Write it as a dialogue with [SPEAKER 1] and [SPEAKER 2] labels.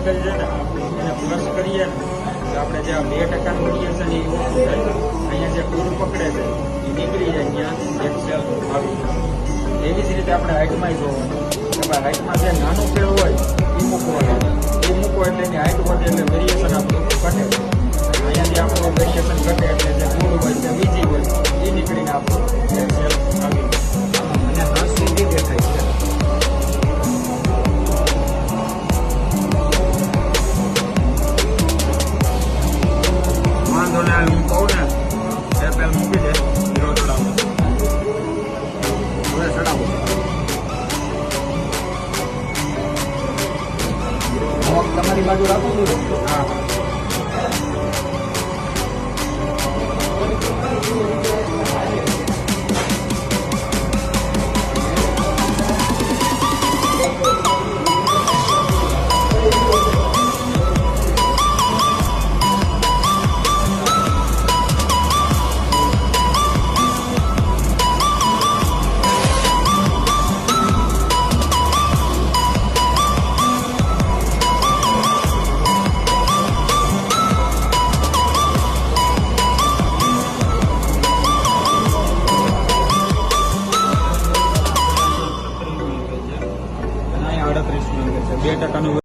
[SPEAKER 1] Level છે ને એને પ્લસ કરીએ ને તો આપણે જે 2% વેરિએશન એ ઓછું થાય. અહીંયા જે ટૂર પકડે છે એ નીકળી જાય, ત્યાં એક્સેલ આવી જાય. એવી જ રીતે આપણે હાઇટમાં જોવાનું. આપણે હાઇટમાં જે નાનું ફેર હોય એ મૂકવાનું. એ મૂકો એટલે એની હાઇટ વધે એટલે વેરિએશન આપણું ઘટે. અહીંયાથી આપણું વેરિએશન ઘટે એટલે જે ટૂર હોય જે બીજી હોય એ નીકળીને આપણું એક્સેલ આવી જાય. અને નસ સીધી દેખાય છે. વાંધો ને હું કહું ને એપેલ મૂકી દે હીરો ચડાવો. હવે ચડાવો તમારી બાજુ રાખો છો. હા $38 2%